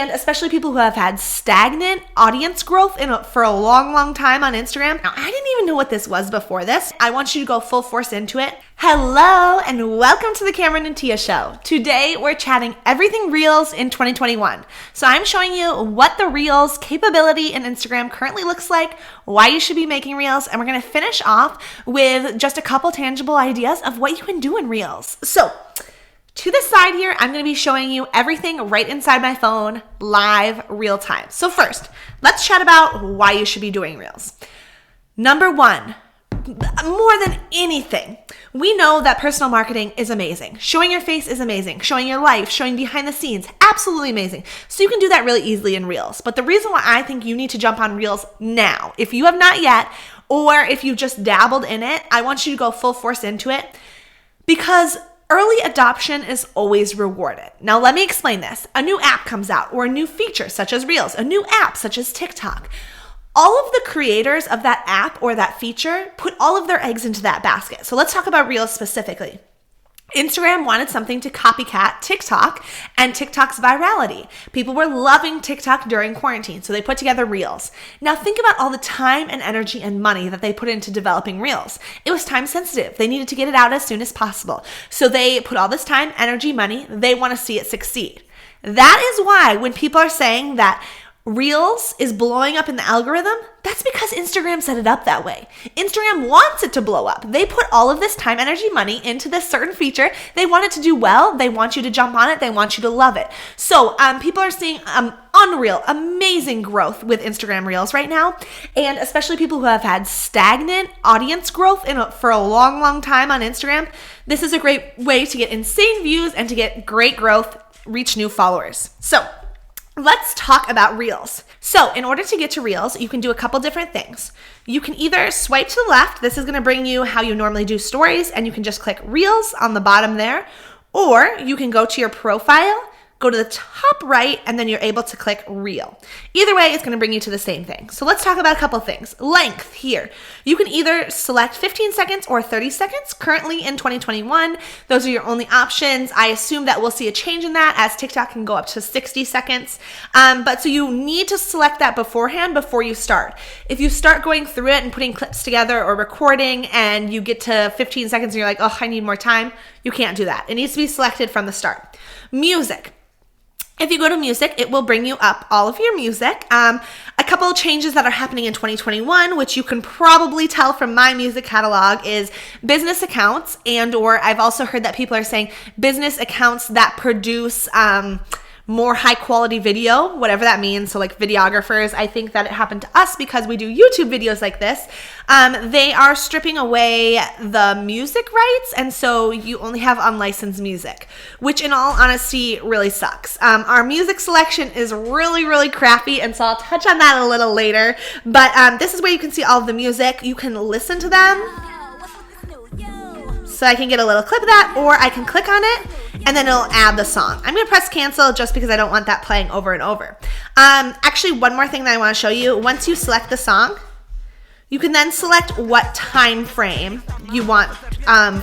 and especially people who have had stagnant audience growth for a long time on Instagram. Now, I didn't even know what this was before this. I want you to go full force into it. Hello, and welcome to the Cameron and Tia Show. Today, we're chatting everything Reels in 2021. So I'm showing you what the Reels capability in Instagram currently looks like, why you should be making Reels, and we're going to finish off with just a couple tangible ideas of what you can do in Reels. So, to the side here, I'm going to be showing you everything right inside my phone, live, real time. So first, let's chat about why you should be doing Reels. Number one, more than anything, we know that personal marketing is amazing. Showing your face is amazing. Showing your life, showing behind the scenes, absolutely amazing. So you can do that really easily in Reels. But the reason why I think you need to jump on Reels now, if you have not yet, or if you just dabbled in it, I want you to go full force into it because early adoption is always rewarded. Now, let me explain this. A new app comes out or a new feature such as Reels, a new app such as TikTok. All of the creators of that app or that feature put all of their eggs into that basket. So let's talk about Reels specifically. Instagram wanted something to copycat TikTok and TikTok's virality. People were loving TikTok during quarantine, so they put together Reels. Now think about all the time and energy and money that they put into developing Reels. It was time sensitive. They needed to get it out as soon as possible. So they put all this time, energy, money. They want to see it succeed. That is why when people are saying that Reels is blowing up in the algorithm, that's because Instagram set it up that way. Instagram wants it to blow up. They put all of this time, energy, money into this certain feature. They want it to do well. They want you to jump on it. They want you to love it. So people are seeing unreal, amazing growth with Instagram Reels right now. And especially people who have had stagnant audience growth for a long time on Instagram. This is a great way to get insane views and to get great growth, reach new followers. So let's talk about Reels. So in order to get to Reels, you can do a couple different things. You can either swipe to the left. This is going to bring you how you normally do stories, and you can just click Reels on the bottom there. Or you can go to your profile, go to the top right, and then you're able to click Reel. Either way, it's going to bring you to the same thing. So let's talk about a couple things. Length here. You can either select 15 seconds or 30 seconds. Currently in 2021, those are your only options. I assume that we'll see a change in that as TikTok can go up to 60 seconds. But so you need to select that beforehand before you start. If you start going through it and putting clips together or recording and you get to 15 seconds and you're like, oh, I need more time, you can't do that. It needs to be selected from the start. Music. If you go to music, it will bring you up all of your music. A couple of changes that are happening in 2021, which you can probably tell from my music catalog, is business accounts or I've also heard that people are saying business accounts that produce more high quality video, whatever that means. So like videographers, I think that it happened to us because we do YouTube videos like this. They are stripping away the music rights, and so you only have unlicensed music, which in all honesty really sucks. Our music selection is really crappy, and so I'll touch on that a little later. But this is where you can see all of the music. You can listen to them. So I can get a little clip of that, or I can click on it and then it'll add the song. I'm gonna press cancel just because I don't want that playing over and over. Actually, one more thing that I wanna show you. Once you select the song, you can then select what time frame you want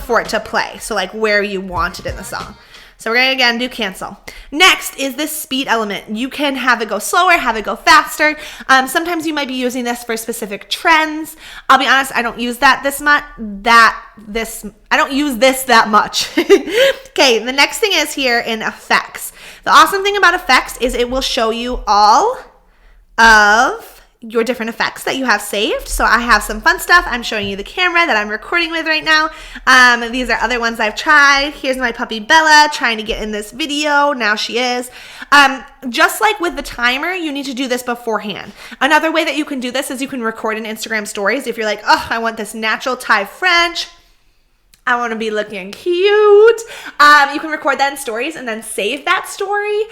for it to play. So like where you want it in the song. So we're gonna again do cancel. Next is this speed element. You can have it go slower, have it go faster. Sometimes you might be using this for specific trends. I'll be honest, I don't use that I don't use this that much. Okay, the next thing is here in effects. The awesome thing about effects is it will show you all of your different effects that you have saved. So I have some fun stuff. I'm showing you the camera that I'm recording with right now. These are other ones I've tried. Here's my puppy Bella trying to get in this video. Now she is. Just like with the timer, you need to do this beforehand. Another way that you can do this is you can record in Instagram stories. If you're like, oh, I want this natural Thai French, I want to be looking cute. You can record that in stories and then save that story.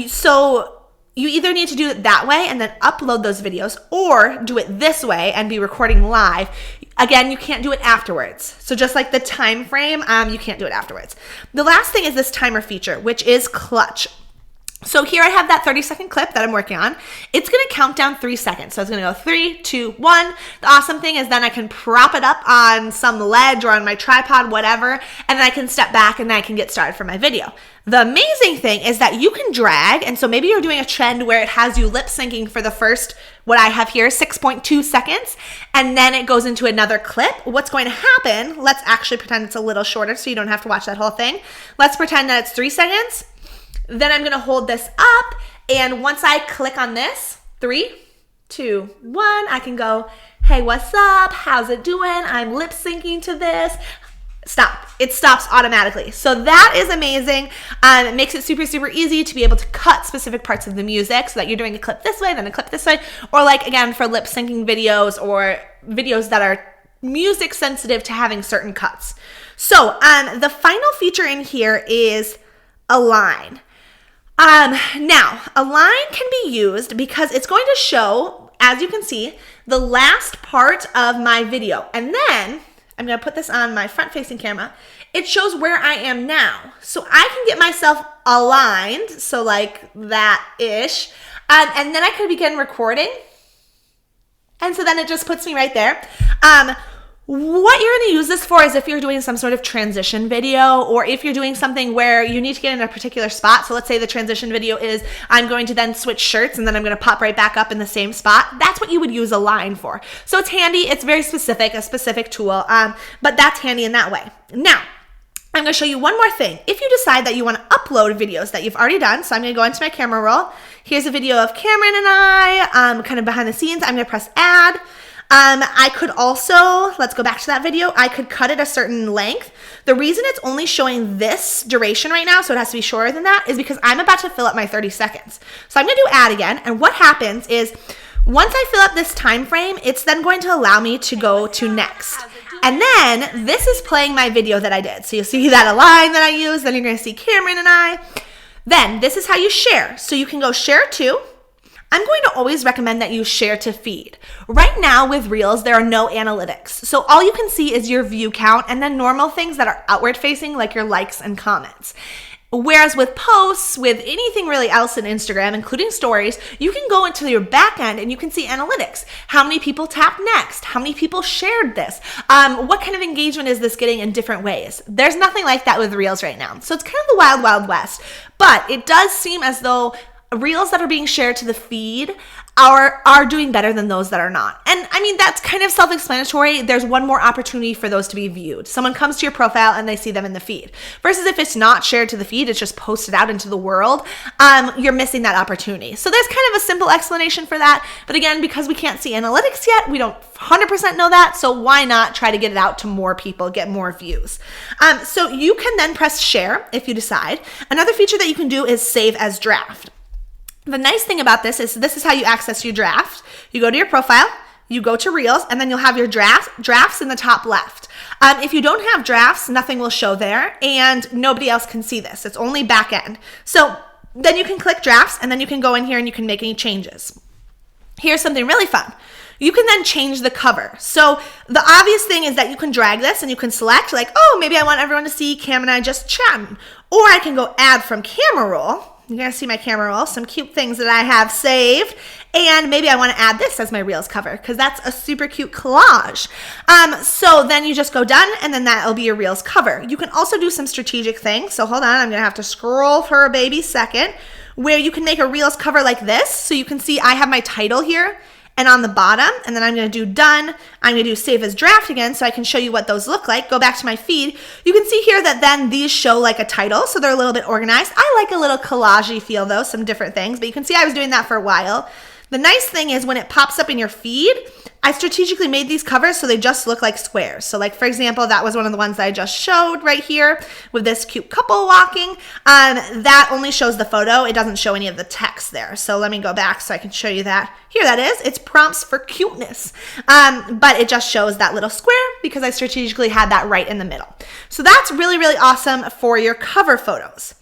So you either need to do it that way and then upload those videos, or do it this way and be recording live. Again, you can't do it afterwards. So just like the time frame, you can't do it afterwards. The last thing is this timer feature, which is clutch. So here I have that 30-second clip that I'm working on. It's gonna count down 3 seconds. So it's gonna go 3, 2, 1. The awesome thing is then I can prop it up on some ledge or on my tripod, whatever, and then I can step back and then I can get started for my video. The amazing thing is that you can drag, and so maybe you're doing a trend where it has you lip syncing for the first, what I have here, 6.2 seconds, and then it goes into another clip. What's going to happen, let's actually pretend it's a little shorter so you don't have to watch that whole thing. Let's pretend that it's 3 seconds. Then I'm gonna hold this up, and once I click on this, 3, 2, 1, I can go, hey, what's up? How's it doing? I'm lip syncing to this. Stop. It stops automatically. So that is amazing. It makes it super, super easy to be able to cut specific parts of the music so that you're doing a clip this way, then a clip this way, or like, again, for lip syncing videos or videos that are music sensitive to having certain cuts. So the final feature in here is align. Now, align can be used because it's going to show, as you can see, the last part of my video. And then, I'm going to put this on my front-facing camera. It shows where I am now. So I can get myself aligned, so like that-ish, and then I could begin recording. And so then it just puts me right there. What you're going to use this for is if you're doing some sort of transition video, or if you're doing something where you need to get in a particular spot. So let's say the transition video is I'm going to then switch shirts and then I'm going to pop right back up in the same spot. That's what you would use Align for. So it's handy. It's very specific, a specific tool, but that's handy in that way. Now, I'm going to show you one more thing. If you decide that you want to upload videos that you've already done, so I'm going to go into my camera roll. Here's a video of Cameron and I, kind of behind the scenes. I'm going to press add. I could also, let's go back to that video. I could cut it a certain length. The reason it's only showing this duration right now, so it has to be shorter than that, is because I'm about to fill up my 30 seconds. So I'm going to do add again. And what happens is once I fill up this time frame, it's then going to allow me to go to next. And then this is playing my video that I did. So you'll see that align that I used. Then you're going to see Cameron and I. Then this is how you share. So you can go share to. I'm going to always recommend that you share to feed. Right now with Reels, there are no analytics. So all you can see is your view count and then normal things that are outward facing, like your likes and comments. Whereas with posts, with anything really else in Instagram, including stories, you can go into your back end and you can see analytics. How many people tapped next? How many people shared this? What kind of engagement is this getting in different ways? There's nothing like that with Reels right now. So it's kind of the wild, wild west. But it does seem as though Reels that are being shared to the feed are doing better than those that are not. And I mean, that's kind of self-explanatory. There's one more opportunity for those to be viewed. Someone comes to your profile and they see them in the feed. Versus if it's not shared to the feed, it's just posted out into the world, you're missing that opportunity. So there's kind of a simple explanation for that. But again, because we can't see analytics yet, we don't 100% know that. So why not try to get it out to more people, get more views? So you can then press share if you decide. Another feature that you can do is save as draft. The nice thing about this is how you access your draft. You go to your profile, you go to Reels, and then you'll have your drafts in the top left. If you don't have drafts, nothing will show there, and nobody else can see this. It's only back end. So then you can click drafts, and then you can go in here and you can make any changes. Here's something really fun. You can then change the cover. So the obvious thing is that you can drag this and you can select like, oh, maybe I want everyone to see Cam and I just chatting. Or I can go add from camera roll. You're going to see my camera roll, some cute things that I have saved. And maybe I want to add this as my Reels cover because that's a super cute collage. So then you just go done and then that'll be your Reels cover. You can also do some strategic things. So hold on, I'm going to have to scroll for a baby second where you can make a Reels cover like this. So you can see I have my title here and on the bottom, and then I'm going to do done. I'm going to do save as draft again so I can show you what those look like. Go back to my feed. You can see here that then these show like a title, so they're a little bit organized. I like a little collage-y feel though, some different things, but you can see I was doing that for a while. The nice thing is when it pops up in your feed, I strategically made these covers so they just look like squares. So like, for example, that was one of the ones that I just showed right here with this cute couple walking. That only shows the photo. It doesn't show any of the text there. So let me go back so I can show you that. Here that is. It's prompts for cuteness. But it just shows that little square because I strategically had that right in the middle. So that's really, really awesome for your cover photos.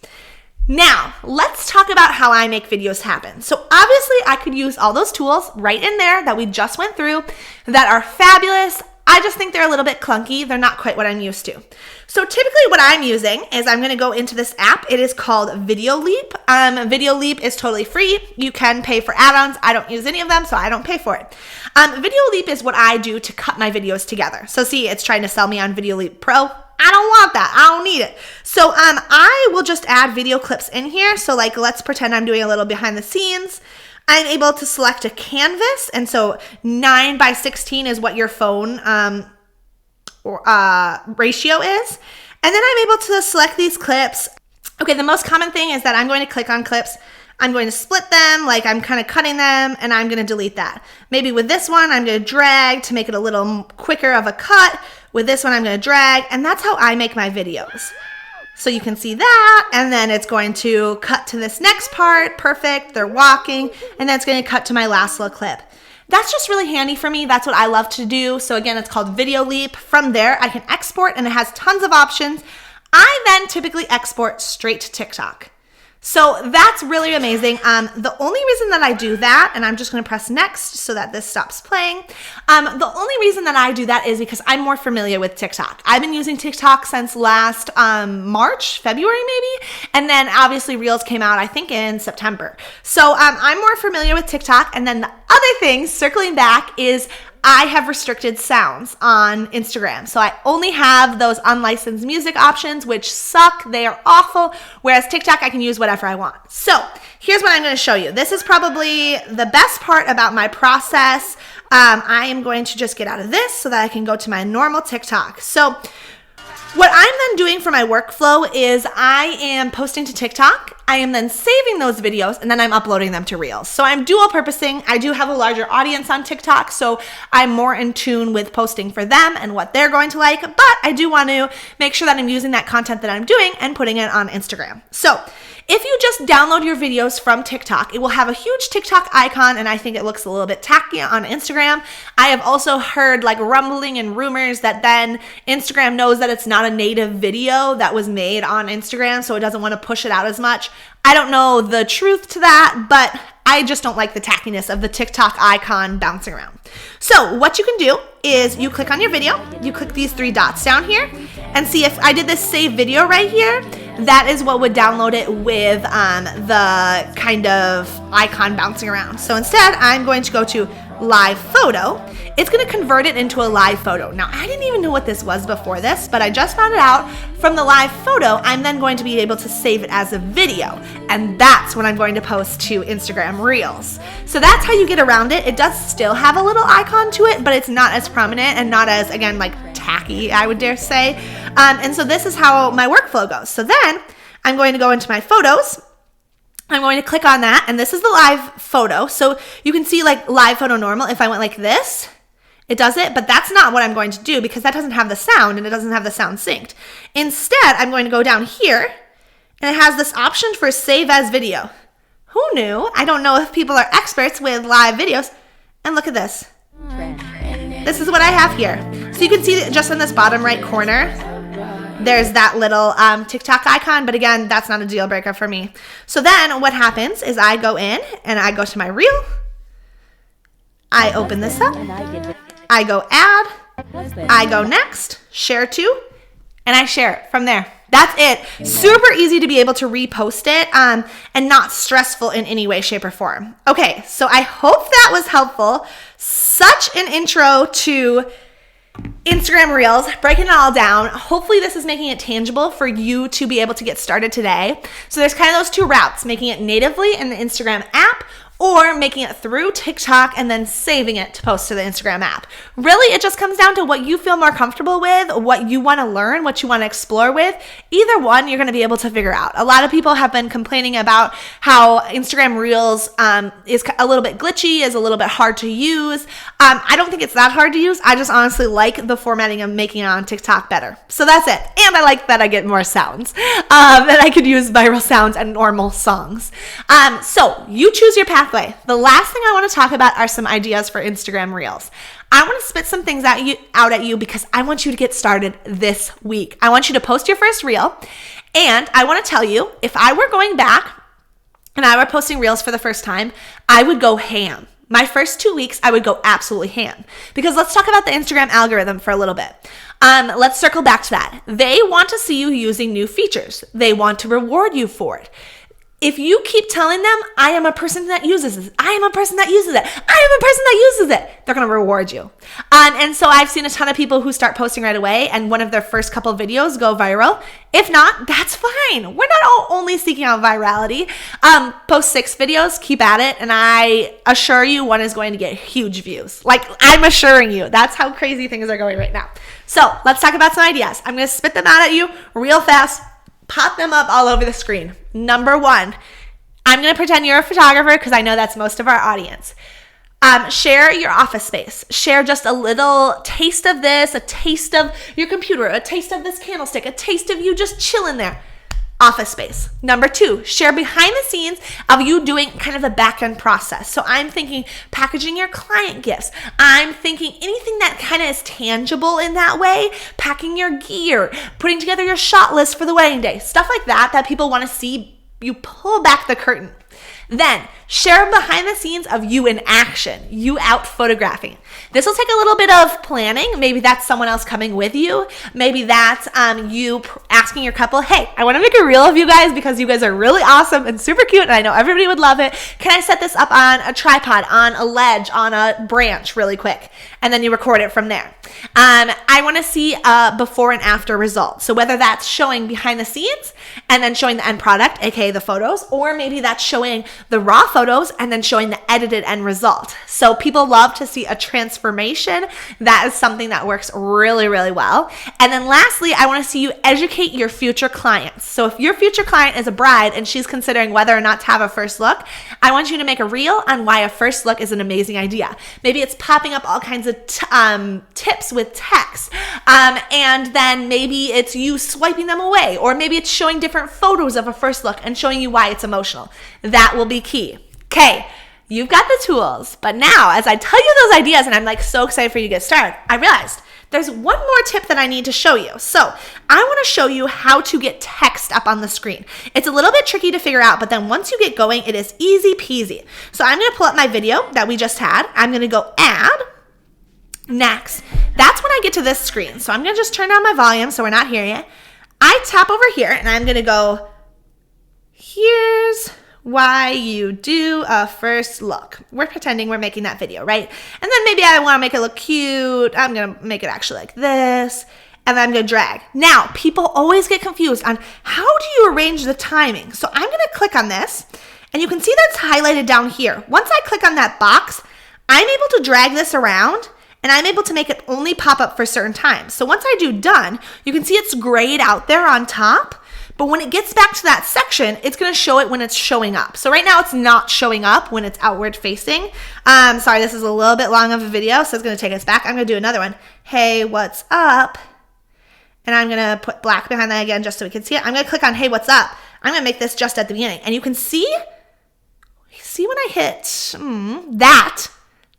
Now, let's talk about how I make videos happen. So obviously I could use all those tools right in there that we just went through that are fabulous. I just think they're a little bit clunky. They're not quite what I'm used to. So typically what I'm using is I'm going to go into this app. It is called Videoleap. Videoleap is totally free. You can pay for add-ons. I don't use any of them, so I don't pay for it. Videoleap is what I do to cut my videos together. So see, it's trying to sell me on Videoleap Pro. I don't want that. I don't need it. So I will just add video clips in here. So like, let's pretend I'm doing a little behind the scenes. I'm able to select a canvas, and so 9:16 is what your phone ratio is. And then I'm able to select these clips. Okay, the most common thing is that I'm going to click on clips. I'm going to split them, like I'm kind of cutting them, and I'm going to delete that. Maybe with this one, I'm going to drag to make it a little quicker of a cut. With this one, I'm going to drag, and that's how I make my videos. So you can see that, and then it's going to cut to this next part. Perfect. They're walking, and then it's going to cut to my last little clip. That's just really handy for me. That's what I love to do. So again, it's called Videoleap. From there, I can export, and it has tons of options. I then typically export straight to TikTok. So that's really amazing. The only reason that I do that, and I'm just going to press next so that this stops playing. The only reason that I do that is because I'm more familiar with TikTok. I've been using TikTok since last February maybe. And then obviously Reels came out, I think in September. So I'm more familiar with TikTok. And then the other thing, circling back, is I have restricted sounds on Instagram. So I only have those unlicensed music options, which suck. They are awful. Whereas TikTok, I can use whatever I want. So here's what I'm going to show you. This is probably the best part about my process. I am going to just get out of this so that I can go to my normal TikTok. So what I'm then doing for my workflow is I am posting to TikTok. I am then saving those videos, and then I'm uploading them to Reels. So I'm dual purposing. I do have a larger audience on TikTok, so I'm more in tune with posting for them and what they're going to like. But I do want to make sure that I'm using that content that I'm doing and putting it on Instagram. So if you just download your videos from TikTok, it will have a huge TikTok icon, and I think it looks a little bit tacky on Instagram. I have also heard like rumbling and rumors that then Instagram knows that it's not a native video that was made on Instagram, so it doesn't want to push it out as much. I don't know the truth to that, but I just don't like the tackiness of the TikTok icon bouncing around. So what you can do is you click on your video, you click these three dots down here, and see if I did this save video right here, that is what would download it with the kind of icon bouncing around. So instead, I'm going to go to live photo. It's going to convert it into a live photo. Now, I didn't even know what this was before this, but I just found it out. From the live photo, I'm then going to be able to save it as a video, and that's when I'm going to post to Instagram Reels. So that's how you get around it. It does still have a little icon to it, but it's not as prominent and not as, again, like tacky, I would dare say. And so this is how my workflow goes. So then I'm going to go into my photos. I'm going to click on that, and this is the live photo. So you can see like live photo normal. If I went like this, it does it, but that's not what I'm going to do because that doesn't have the sound and it doesn't have the sound synced. Instead, I'm going to go down here, and it has this option for save as video. Who knew? I don't know if people are experts with live videos. And look at this. This is what I have here. So you can see that just in this bottom right corner, there's that little TikTok icon, but again, that's not a deal breaker for me. So then what happens is I go in and I go to my reel. I open this up. I go add. I go next, share to, and I share it from there. That's it. Super easy to be able to repost it and not stressful in any way, shape, or form. Okay, so I hope that was helpful. Such an intro to Instagram Reels, breaking it all down. Hopefully this is making it tangible for you to be able to get started today. So there's kind of those two routes, making it natively in the Instagram app or making it through TikTok and then saving it to post to the Instagram app. Really, it just comes down to what you feel more comfortable with, what you want to learn, what you want to explore with. Either one, you're going to be able to figure out. A lot of people have been complaining about how Instagram Reels is a little bit glitchy, is a little bit hard to use. I don't think it's that hard to use. I just honestly like the formatting of making it on TikTok better. So that's it. And I like that I get more sounds, that I could use viral sounds and normal songs. So you choose your pathway. The last thing I want to talk about are some ideas for Instagram Reels. I want to spit some things out at you because I want you to get started this week. I want you to post your first reel, and I want to tell you, if I were going back and I were posting Reels for the first time, I would go ham. My first 2 weeks, I would go absolutely ham. Because let's talk about the Instagram algorithm for a little bit. Let's circle back to that. They want to see you using new features. They want to reward you for it. If you keep telling them, I am a person that uses this, I am a person that uses it, I am a person that uses it, they're going to reward you. And so I've seen a ton of people who start posting right away and one of their first couple of videos go viral. If not, that's fine. We're not only seeking out virality. Post 6 videos, keep at it, and I assure you one is going to get huge views. Like, I'm assuring you. That's how crazy things are going right now. So let's talk about some ideas. I'm going to spit them out at you real fast. Pop them up all over the screen. Number 1, I'm going to pretend you're a photographer because I know that's most of our audience. Share your office space. Share just a little taste of this, a taste of your computer, a taste of this candlestick, a taste of you just chilling there. Office space. Number 2, share behind the scenes of you doing kind of the back end process. So I'm thinking packaging your client gifts. I'm thinking anything that kind of is tangible in that way, packing your gear, putting together your shot list for the wedding day, stuff like that people want to see you pull back the curtain. Then share behind the scenes of you in action, you out photographing. This will take a little bit of planning. Maybe that's someone else coming with you. Maybe that's you asking your couple, hey, I want to make a reel of you guys because you guys are really awesome and super cute and I know everybody would love it. Can I set this up on a tripod, on a ledge, on a branch really quick? And then you record it from there. I want to see a before and after result. So whether that's showing behind the scenes and then showing the end product, aka the photos, or maybe that's showing the raw photos and then showing the edited end result. So people love to see a transformation. That is something that works really, really well. And then lastly, I want to see you educate your future clients. So if your future client is a bride and she's considering whether or not to have a first look, I want you to make a reel on why a first look is an amazing idea. Maybe it's popping up all kinds of tips with text. And then maybe it's you swiping them away, or maybe it's showing different photos of a first look and showing you why it's emotional. That will be key. Okay, you've got the tools, but now as I tell you those ideas and I'm like so excited for you to get started, I realized there's one more tip that I need to show you. So I want to show you how to get text up on the screen. It's a little bit tricky to figure out, but then once you get going, it is easy peasy. So I'm going to pull up my video that we just had. I'm going to go add. Next, that's when I get to this screen. So I'm going to just turn down my volume so we're not hearing it. I tap over here and I'm going to go, here's why you do a first look. We're pretending we're making that video, right? And then maybe I want to make it look cute. I'm going to make it actually like this. And then I'm going to drag. Now, people always get confused on how do you arrange the timing? So I'm going to click on this and you can see that's highlighted down here. Once I click on that box, I'm able to drag this around and I'm able to make it only pop up for certain times. So once I do done, you can see it's grayed out there on top. But when it gets back to that section, it's going to show it when it's showing up. So right now it's not showing up when it's outward facing. Sorry, this is a little bit long of a video, so it's going to take us back. I'm going to do another one. Hey, what's up? And I'm going to put black behind that again just so we can see it. I'm going to click on hey, what's up? I'm going to make this just at the beginning. And you can see when I hit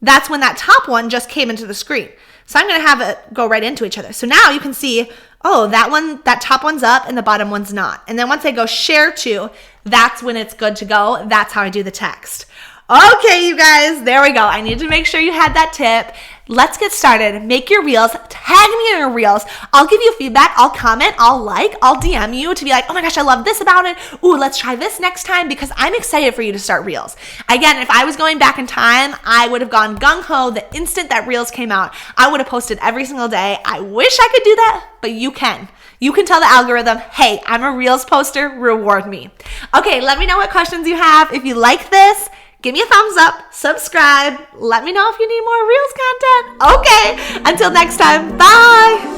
that's when that top one just came into the screen. So I'm going to have it go right into each other. So now you can see, oh, that top one's up and the bottom one's not. And then once I go share to, that's when it's good to go. That's how I do the text. Okay, you guys, there we go. I need to make sure you had that tip. Let's get started. Make your reels. Tag me in your reels. I'll give you feedback. I'll comment. I'll DM you to be like, oh my gosh, I love this about it. Ooh, let's try this next time because I'm excited for you to start reels. Again, if I was going back in time, I would have gone gung-ho the instant that reels came out. I would have posted every single day. I wish I could do that, but you can. You can tell the algorithm, hey, I'm a reels poster, reward me. Okay, let me know what questions you have. If you like this, give me a thumbs up, subscribe, let me know if you need more Reels content. Okay, until next time, bye.